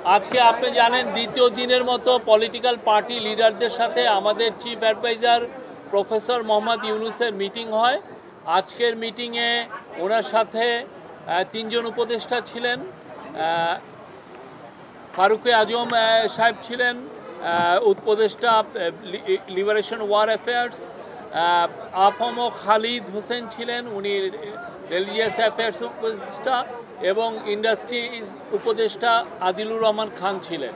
আজকে আপনি জানেন দ্বিতীয় দিনের মতো পলিটিক্যাল পার্টি লিডারদের সাথে আমাদের চিফ অ্যাডভাইজার প্রফেসর মোহাম্মদ ইউনুসের মিটিং হয়। আজকের মিটিংয়ে ওনার সাথে তিনজন উপদেষ্টা ছিলেন। ফারুকে আজম সাহেব ছিলেন উপদেষ্টা liberation war affairs. AFM Khalid Hossain ছিলেন, উনি রিলিজিয়াস অ্যাফেয়ার্স উপদেষ্টা, এবং ইন্ডাস্ট্রিজ উপদেষ্টা আদিলুর রহমান খান ছিলেন।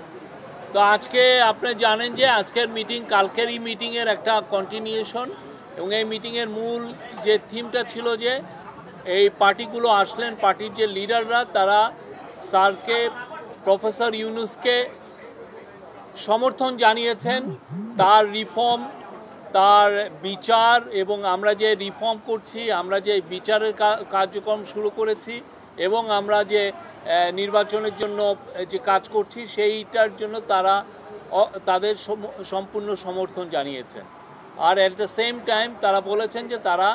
তো আজকে আপনি জানেন যে আজকের মিটিং কালকের এই মিটিংয়ের একটা কন্টিনিউশন, এবং এই মিটিংয়ের মূল যে থিমটা ছিল যে এই পার্টিগুলো আসলেন, পার্টির যে লিডাররা তারা স্যারকে, প্রফেসর ইউনুসকে সমর্থন জানিয়েছেন, তার রিফর্ম, তার বিচার, এবং আমরা যে রিফর্ম করছি, আমরা যে বিচারের কার্যক্রম শুরু করেছি, এবং আমরা যে নির্বাচনের জন্য যে কাজ করছি সেইটার জন্য তারা তাদের সম্পূর্ণ সমর্থন জানিয়েছেন। আর অ্যাট দ্য সেম টাইম তারা বলেছেন যে তারা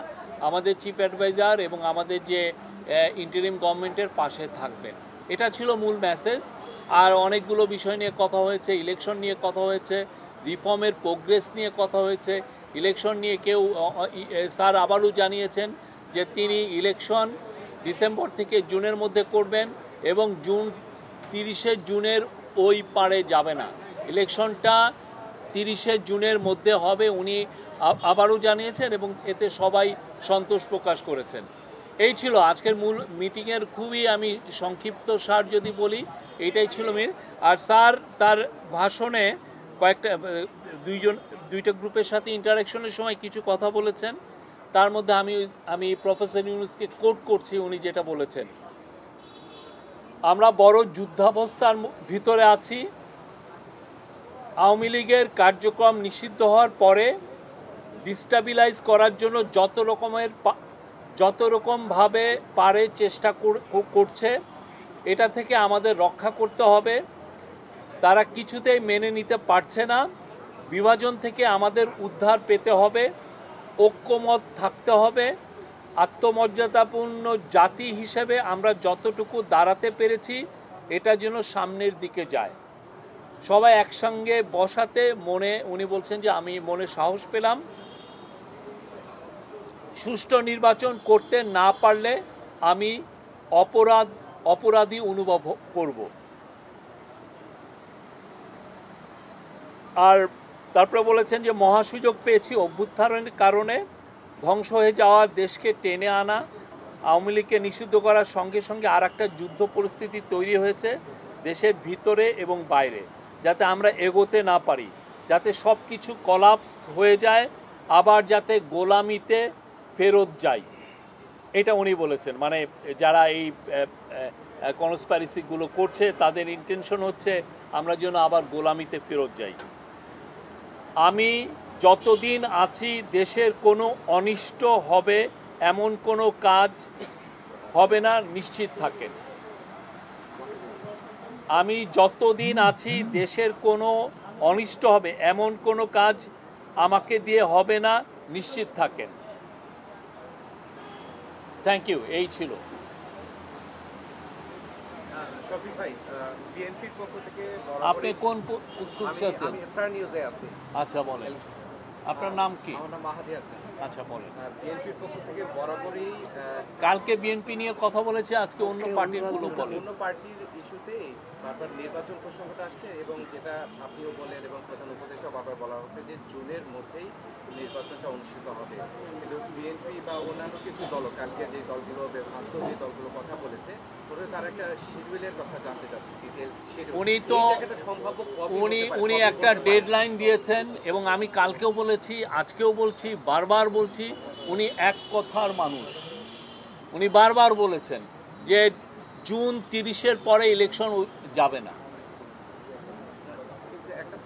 আমাদের চিফ অ্যাডভাইজার এবং আমাদের যে ইন্টারিম গভর্নমেন্টের পাশে থাকবেন। এটা ছিল মূল মেসেজ। আর অনেকগুলো বিষয় নিয়ে কথা হয়েছে, ইলেকশন নিয়ে কথা হয়েছে, রিফর্মের প্রোগ্রেস নিয়ে কথা হয়েছে। ইলেকশন নিয়ে কেউ স্যার আবারও জানিয়েছেন যে তিনি ইলেকশন ডিসেম্বর থেকে জুনের মধ্যে করবেন, এবং 30শে জুনের ওই পারে যাবে না, ইলেকশনটা 30শে জুনের মধ্যে হবে, উনি আবারও জানিয়েছেন, এবং এতে সবাই সন্তোষ প্রকাশ করেছেন। এই ছিল আজকের মূল মিটিংয়ের খুবই আমি সংক্ষিপ্ত সার যদি বলি, এইটাই ছিল মিল। আর স্যার তার ভাষণে দুইটা গ্রুপের সাথে ইন্টারাকশনের সময় কিছু কথা বলেছেন। তার মধ্যে আমি প্রফেসর ইউনুসকে কোট করছি, উনি যেটা বলেছেন, আমরা বড় যুদ্ধাবস্থার ভিতরে আছি। আওয়ামী লীগের কার্যক্রম নিষিদ্ধ হওয়ার পরে ডিস্টাবিলাইজ করার জন্য যত রকমভাবে পারে চেষ্টা করছে, এটা থেকে আমাদের রক্ষা করতে হবে। তারা কিছুতেই মেনে নিতে পারছে না। বিভাজন থেকে আমাদের উদ্ধার পেতে হবে, ঐক্যমত থাকতে হবে। আত্মমর্যাদাপূর্ণ জাতি হিসেবে আমরা যতটুকু দাঁড়াতে পেরেছি এটা যেন সামনের দিকে যায়। সবাই একসঙ্গে বসাতে উনি বলছেন যে আমি মনে সাহস পেলাম। সুষ্ঠু নির্বাচন করতে না পারলে আমি অপরাধী অনুভব করব। আর তারপরে বলেছেন যে মহাসুযোগ পেয়েছি অভ্যুত্থানের কারণে ধ্বংস হয়ে যাওয়া দেশকে টেনে আনা। আওয়ামী লীগকে নিষিদ্ধ করার সঙ্গে সঙ্গে আর একটা যুদ্ধ পরিস্থিতি তৈরি হয়েছে দেশের ভিতরে এবং বাইরে, যাতে আমরা এগোতে না পারি, যাতে সব কিছু কলাপস হয়ে যায়, আবার যাতে গোলামিতে ফেরত যাই। এটা উনি বলেছেন, মানে যারা এই কনস্পাইরেসিগুলো করছে তাদের ইন্টেনশন হচ্ছে আমরা যেন আবার গোলামিতে ফেরত যাই। আমি যতদিন আছি দেশের কোনো অনিষ্ট হবে এমন কোনো কাজ হবে না, নিশ্চিত থাকেন। আমি যতদিন আছি দেশের কোনো অনিষ্ট হবে এমন কোনো কাজ আমাকে দিয়ে হবে না, নিশ্চিত থাকেন। Thank you. এই ছিল। শফিক ভাই, বিএনপির পক্ষ থেকে আপনি কোন আমি স্টার নিউজে আছি। আচ্ছা বলেন, আপনার নাম কি? আমার নাম মাহাদি হাসান। আচ্ছা বলেন। বিএনপির পক্ষ থেকে বরাবরই কালকে বিএনপি নিয়ে কথা বলেছে, আজকে অন্য পার্টির গুলো বলে। অন্য পার্টির ইস্যুতে বারবার নির্বাচন প্রসঙ্গটা আসছে, এবং যেটা আপনিও বলেন এবং প্রধান উপদেষ্টা বারবার বলা হচ্ছে যে জুনের মধ্যেই নির্বাচনটা অনুষ্ঠিত হবে। কিন্তু বিএনপি বা অন্যান্য কিছু দল, কালকে যে দলগুলো যে দলগুলো কথা বলেছে, তারা একটা শিডিউলের কথা জানতে চাচ্ছে, ডিটেইলস শিডিউল। উনি একটা ডেডলাইন দিয়েছেন, এবং আমি কালকেও বলেছি, আজকেও বলছি, বারবার বলছি, উনি এক কথার মানুষ। উনি বারবার বলেছেন যে জুন 30-এর পরে ইলেকশন যাবে না।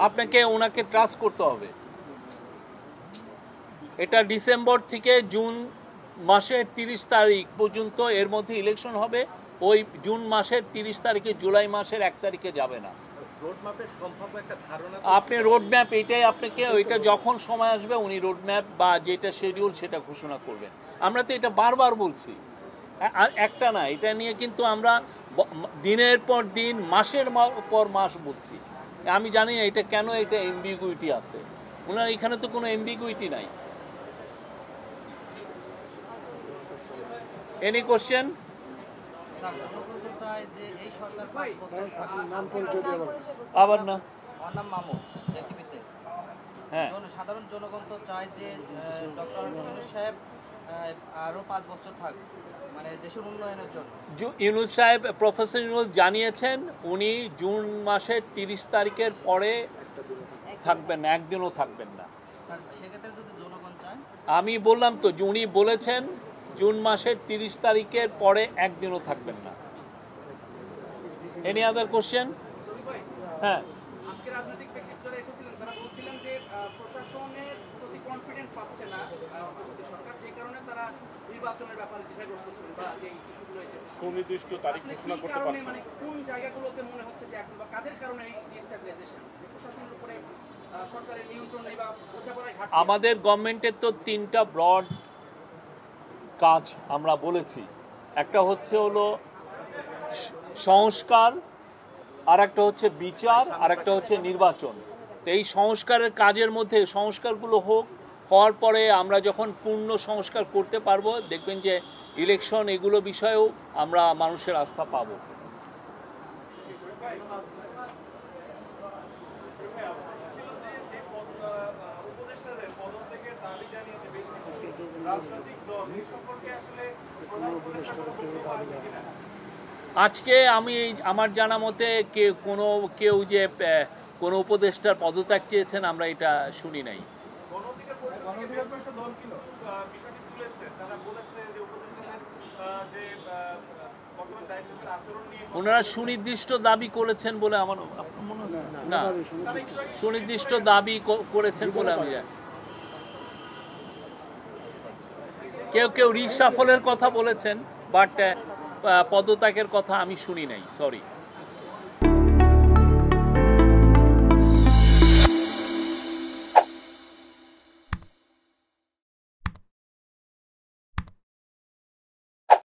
আপনাকে ওনাকে ট্রাস্ট করতে হবে। এটা ডিসেম্বর থেকে জুন মাসের 30 তারিখ পর্যন্ত এর মধ্যে ইলেকশন হবে। ওই জুন মাসের 30 তারিখে জুলাই মাসের 1 তারিখে যাবে না। আপনি রোড ম্যাপ, এইটাই আপনাকে, ওইটা যখন সময় আসবে উনি রোড ম্যাপ বা যেটা শিডিউল সেটা ঘোষণা করবেন। আমরা তো এটা বারবার বলছি, একটা না, এটা নিয়ে কিন্তু আমরা দিনের পর দিন, মাসের পর মাস বলছি। আমি জানি না এটা কেন, এটা এমবিগুইটি আছে। ওনার এখানে তো কোনো এমবিগুইটি নাই। Any question? আবার না, হ্যাঁ, সাধারণ জনগণ তো চায় যে ডক্টর ইউনূস সাহেব আরো 5 বছর থাকবে, মানে দেশের উন্নয়নের জন্য। ইউনূস সাহেব, প্রফেসর ইউনূস জানিয়েছেন উনি জুন মাসের 30 তারিখের পরে থাকবেন না, একদিনও থাকবেন না। স্যার সেক্ষেত্রে যদি জনগণ চায়, আমি বললাম তো যে উনি বলেছেন জুন মাসের 30 তারিখের পরে একদিনও থাকবেন না। Any other question? হ্যাঁ, আজকে রাজনৈতিক ব্যক্তিত্বরা এসেছিলেন, তারা বলছিলেন যে প্রশাসনের প্রতি কনফিডেন্ট পাচ্ছে না সরকার, যে কারণে তারা নির্বাচনের ব্যাপারে দ্বিধাগ্রস্ত ছিলেন, বা যে ইস্যুগুলো এসেছে সুনির্দিষ্ট তারিখ ঘোষণা করতে পারছে না। মানে কোন জায়গাগুলোতে মনে হচ্ছে যে এখন, বা কাদের কারণে এই ডিস্টেবিলাইজেশন, প্রশাসনের উপরে সরকারের নিয়ন্ত্রণ নেই বা বোঝাপড়ায় ঘাটতি? আমাদের গভর্নমেন্টের তো 3টা ব্রড কাজ আমরা বলেছি। একটা হচ্ছে হলো সংস্কার, আর একটা হচ্ছে বিচার, আর একটা হচ্ছে নির্বাচন। তো এই সংস্কারের কাজের মধ্যে সংস্কারগুলো হওয়ার পরে আমরা যখন পূর্ণ সংস্কার করতে পারবো, দেখবেন যে ইলেকশন এগুলো বিষয়েও আমরা মানুষের আস্থা পাবো। আজকে আমি আমার জানা মতে কেউ যে কোনো উপদেষ্টার পদত্যাগ চেয়েছেন আমরা এটা শুনি নাই। ওনারা সুনির্দিষ্ট দাবি করেছেন বলে আমার মনে হচ্ছে না, সুনির্দিষ্ট দাবি করেছেন বলে আমি জানি। কেউ রিসাফলের কথা বলেছেন, বাট পদত্যাগের কথা আমি শুনি নাই, সরি।